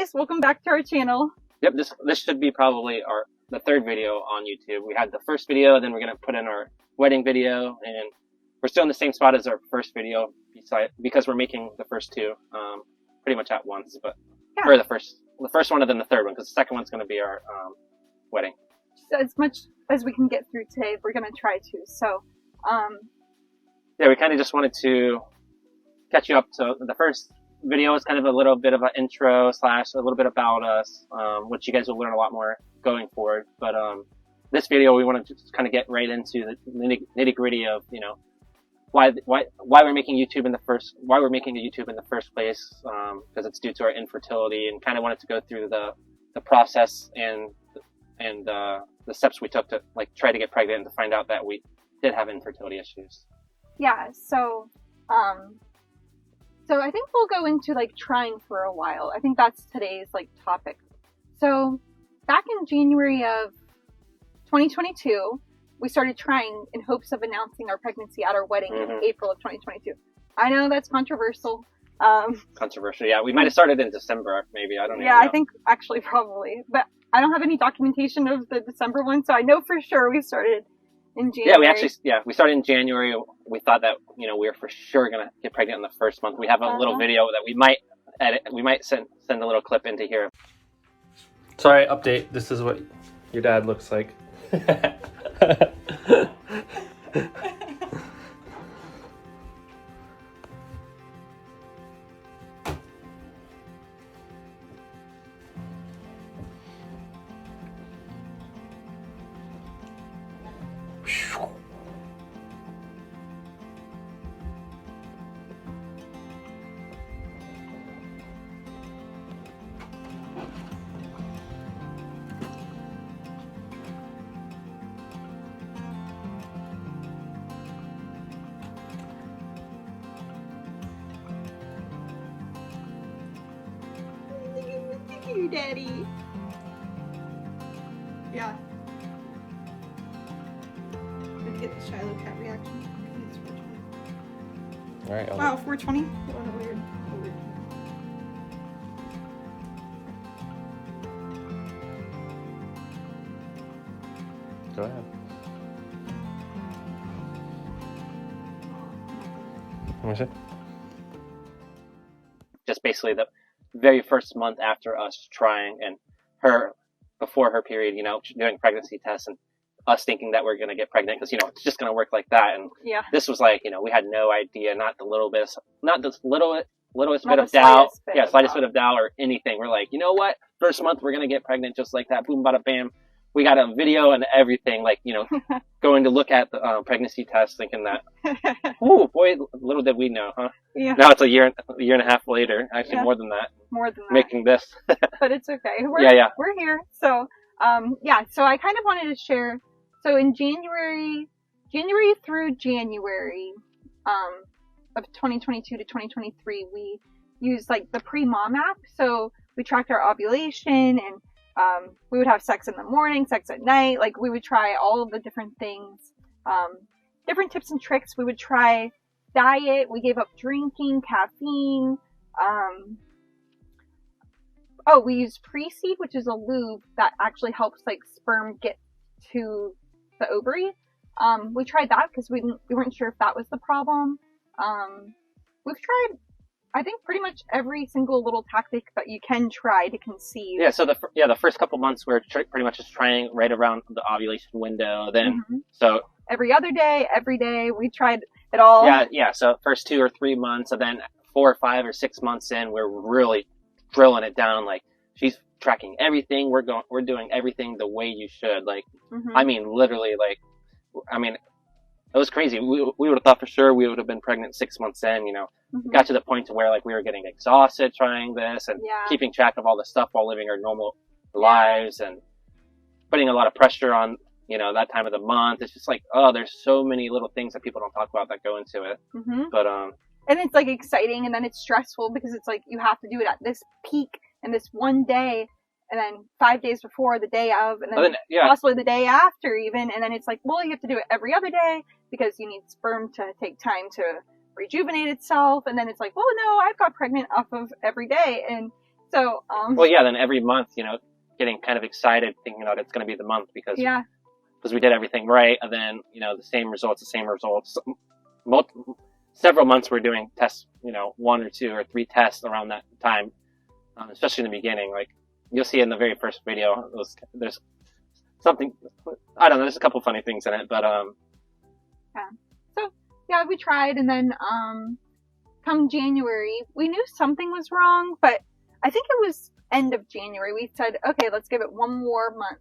guys, welcome back to our channel. Yep, this should be probably the third video on YouTube. We had the first video, then we're gonna put in our wedding video, and we're still in the same spot as our first video, because we're making the first two pretty much at once. But or the first one and then the third one, because the second one's gonna be our wedding. So as much as we can get through today, we're gonna try to. So, yeah, we kind of just wanted to catch you up. So the first video is kind of a little bit of an intro / a little bit about us, which you guys will learn a lot more going forward. But this video, we want to just kind of get right into the nitty gritty of, you know, why we're making YouTube in the first place, because it's due to our infertility, and kind of wanted to go through the process and the steps we took to like try to get pregnant and to find out that we did have infertility issues. Yeah. So I think we'll go into like trying for a while. I think that's today's like topic. So back in January of 2022, we started trying in hopes of announcing our pregnancy at our wedding in April of 2022. I know that's controversial. Controversial, yeah. We might have started in December, maybe. I don't know. Yeah, I think actually probably. But I don't have any documentation of the December one, so I know for sure we started in January. We started in January. We thought that, you know, we were for sure going to get pregnant in the first month. We have a little video that we might edit. We might send a little clip into here. Sorry, update. This is what your dad looks like. You, Daddy. Yeah. Let's get the Shiloh cat reaction. It's 420. All right. Wow, 420? What weird. Go ahead. What is it? Just basically the very first month after us trying, and her before her period, you know, doing pregnancy tests, and us thinking that we're going to get pregnant because, you know, it's just going to work like that. And this was like, you know, we had no idea, not the littlest bit of doubt. Yeah, slightest bit of doubt or anything. We're like, you know what? First month, we're going to get pregnant just like that. Boom, bada, bam. We got a video and everything, like, you know, going to look at the pregnancy test, thinking that, oh boy, little did we know, huh? Yeah. Now it's a year and a half later, actually more than that. Making this. But it's okay. We're here. So, so I kind of wanted to share. So in January through January of 2022 to 2023, we used like the pre-mom app. So we tracked our ovulation, and we would have sex in the morning, sex at night. Like, we would try all of the different things, different tips and tricks. We would try diet. We gave up drinking, caffeine. We used pre-seed, which is a lube that actually helps like sperm get to the ovary. We tried that because we weren't sure if that was the problem. We've tried, I think, pretty much every single little tactic that you can try to conceive. Yeah, so the first couple months we're pretty much just trying right around the ovulation window. Then so every other day, every day, we tried it all. Yeah. So first 2 or 3 months, and then 4 or 5 or 6 months in, we're really drilling it down. Like, she's tracking everything. We're doing everything the way you should. Like, I mean, literally, like, I mean, it was crazy. We would have thought for sure we would have been pregnant 6 months in, you know. Got to the point to where, like, we were getting exhausted trying this and keeping track of all the stuff while living our normal lives, and putting a lot of pressure on, you know, that time of the month. It's just like, oh, there's so many little things that people don't talk about that go into it. But and it's like exciting, and then it's stressful because it's like you have to do it at this peak and this one day, and then 5 days before, the day of, and then possibly the day after even, and then it's like, well, you have to do it every other day because you need sperm to take time to rejuvenate itself, and then it's like, well, no, I've got pregnant off of every day, and So, well, yeah, then every month, getting kind of excited, thinking that it's going to be the month because we did everything right, and then, the same results. Several months we're doing tests, 1 or 2 or 3 tests around that time, especially in the beginning. Like, you'll see in the very first video, there's something, I don't know, there's a couple funny things in it, but, yeah. So, yeah, we tried, and then, come January, we knew something was wrong, but I think it was end of January, we said, okay, let's give it 1 more month.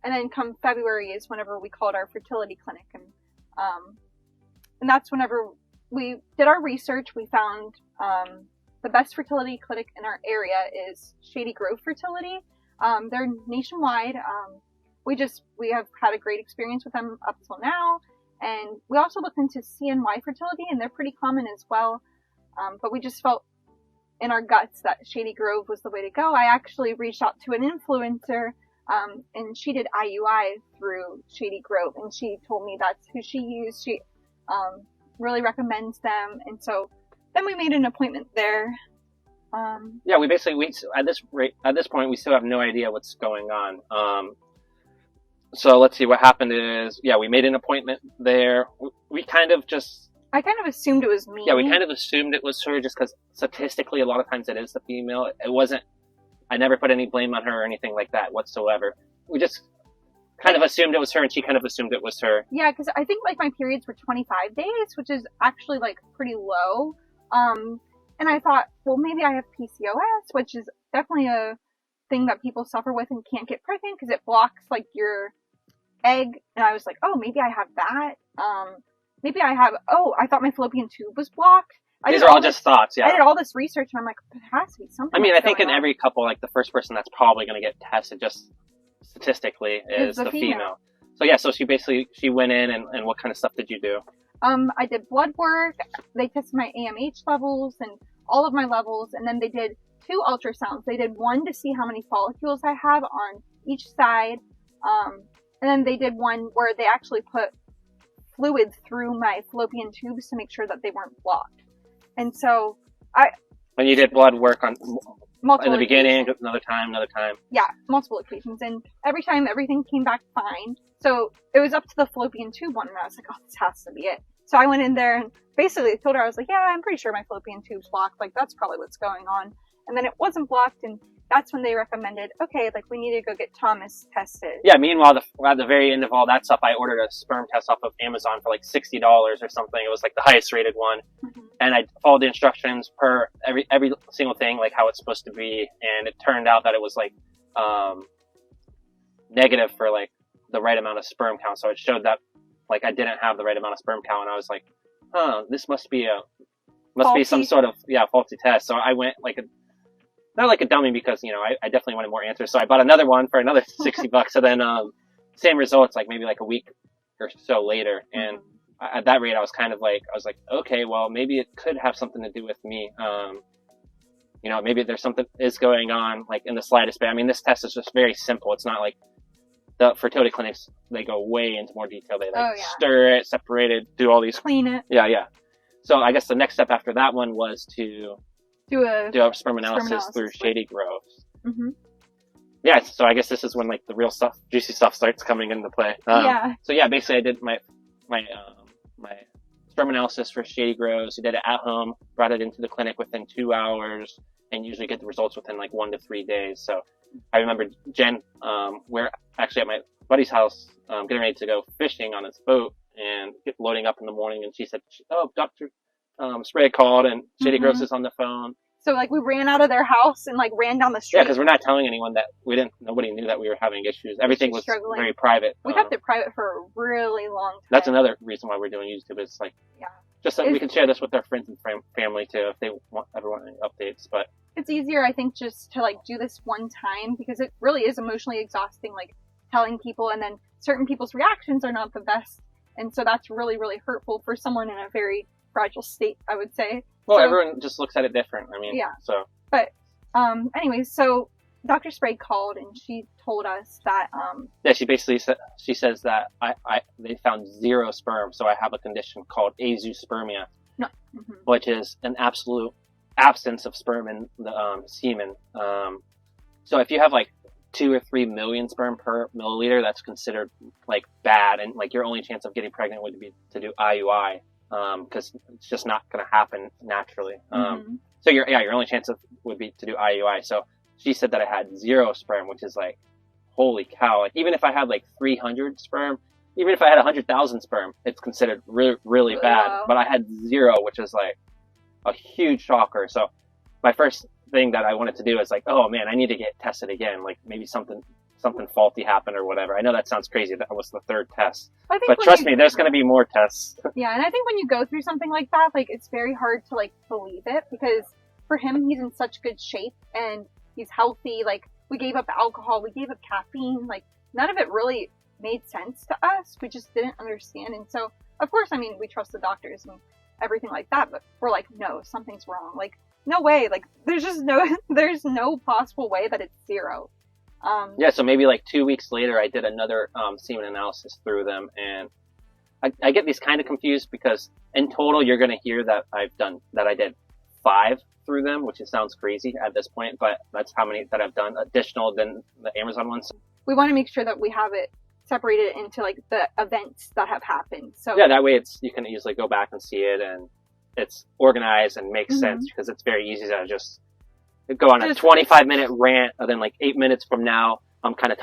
And then come February is whenever we called our fertility clinic, and that's whenever we did our research. We found the best fertility clinic in our area is Shady Grove Fertility. They're nationwide. We have had a great experience with them up till now, and we also looked into CNY fertility, and they're pretty common as well. But we just felt in our guts that Shady Grove was the way to go. I actually reached out to an influencer, and she did IUI through Shady Grove, and she told me that's who she used. She really recommends them, and so then we made an appointment there. Yeah, we at this point we still have no idea what's going on. So let's see, what happened is, we made an appointment there. I kind of assumed it was me. Yeah, we kind of assumed it was her just because statistically a lot of times it is the female. It wasn't, I never put any blame on her or anything like that whatsoever. We just kind of assumed it was her, and she kind of assumed it was her. Yeah, because I think my periods were 25 days, which is actually pretty low. And I thought, well, maybe I have PCOS, which is definitely a thing that people suffer with and can't get pregnant because it blocks your egg. And I was like, oh, maybe I have that. Maybe I have, I thought my fallopian tube was blocked. These are all just thoughts, yeah. I did all this research, and I'm like, it has to be something. I mean, I think in every couple, the first person that's probably going to get tested just statistically is the female. So she went in, and what kind of stuff did you do? I did blood work. They tested my AMH levels and all of my levels, and then they did 2 ultrasounds. They did one to see how many follicles I have on each side, and then they did one where they actually put fluid through my fallopian tubes to make sure that they weren't blocked. And so when you did blood work on multiple in the beginning, occasions. another time. Yeah, multiple occasions, and every time everything came back fine. So it was up to the fallopian tube one, and I was like, oh, this has to be it. So I went in there and basically told her, I was like, yeah, I'm pretty sure my fallopian tube's blocked. That's probably what's going on. And then it wasn't blocked, and that's when they recommended, okay, we need to go get Thomas tested. Yeah, meanwhile, at the very end of all that stuff, I ordered a sperm test off of Amazon for $60 or something. It was the highest rated one. Mm-hmm. And I followed the instructions per every single thing, how it's supposed to be. And it turned out that it was negative for the right amount of sperm count. So it showed that I didn't have the right amount of sperm count. And I was like, this must be some sort of, faulty test. So I went not like a dummy because, I definitely wanted more answers. So I bought another one for another $60. So then, same results, maybe a week or so later. And at that rate, I was kind of okay, well, maybe it could have something to do with me. Maybe there's something is going on, in the slightest bit. I mean, this test is just very simple. It's not the fertility clinics, they go way into more detail. They stir it, separate it, do all these. Clean it. Yeah. So I guess the next step after that one was to do a sperm analysis through Shady Grove. Mm-hmm. Yeah, so I guess this is when the real stuff, juicy stuff starts coming into play. So basically I did my sperm analysis for Shady Grove. We did it at home, brought it into the clinic within 2 hours, and usually get the results within 1 to 3 days. So I remember Jen, we're actually at my buddy's house, getting ready to go fishing on his boat and loading up in the morning, and she said, oh, Dr. Sprague called, and Shady Grove is on the phone. So we ran out of their house and ran down the street. Yeah, because we're not telling anyone that nobody knew that we were having issues. Everything was very private. We kept it private for a really long time. That's another reason why we're doing YouTube. It's just so we can share this with our friends and family too, if they ever want any updates. But it's easier, I think, just to do this one time, because it really is emotionally exhausting, telling people, and then certain people's reactions are not the best. And so that's really, really hurtful for someone in a very fragile state, I would say. Well, everyone just looks at it different. I mean, so. But, anyways, so Dr. Sprague called, and she told us that, she basically says that they found 0 sperm, so I have a condition called azoospermia, which is an absolute absence of sperm in the semen. So if you have like 2 or 3 million sperm per milliliter, that's considered like bad, and like your only chance of getting pregnant would be to do IUI, because it's just not going to happen naturally. So your only chance would be to do IUI. So she said that I had 0 sperm, which is like, holy cow! Like even if I had like 300 sperm, even if I had 100,000 sperm, it's considered really bad. Wow. But I had 0, which is like a huge shocker. So my first thing that I wanted to do is like, oh man, I need to get tested again. Like maybe something faulty happened or whatever. I know that sounds crazy. That was the 3rd test. But trust me, there's going to be more tests. Yeah, and I think when you go through something like that, like it's very hard to like believe it, because for him, he's in such good shape and he's healthy. Like we gave up alcohol, we gave up caffeine. Like none of it really made sense to us. We just didn't understand. And so, of course, I mean, we trust the doctors and everything like that, but we're like, no, something's wrong. Like, no way. Like, there's no possible way that it's 0. Yeah, so maybe like 2 weeks later, I did another semen analysis through them, and I get these kind of confused because in total, you're going to hear that I did 5 through them, which sounds crazy at this point, but that's how many that I've done additional than the Amazon ones. We want to make sure that we have it separated into like the events that have happened. So yeah, that way you can easily go back and see it, and it's organized and makes sense, because it's very easy to just go on a 25-minute rant, and then like 8 minutes from now, I'm kind of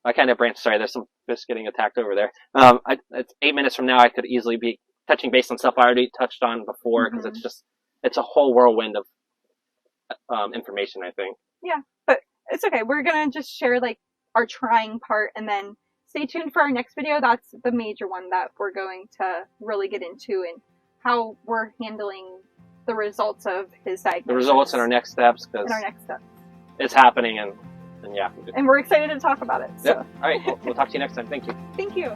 I kind of branched. Sorry, there's some fish getting attacked over there. It's 8 minutes from now, I could easily be touching base on stuff I already touched on before, because it's a whole whirlwind of information, I think. Yeah, but it's okay. We're gonna just share like our trying part, and then stay tuned for our next video. That's the major one that we're going to really get into, and how we're handling the results of his diagnosis. The results and our next steps, because it's happening, and yeah. And we're excited to talk about it. So. Yep. All right, we'll talk to you next time. Thank you. Thank you.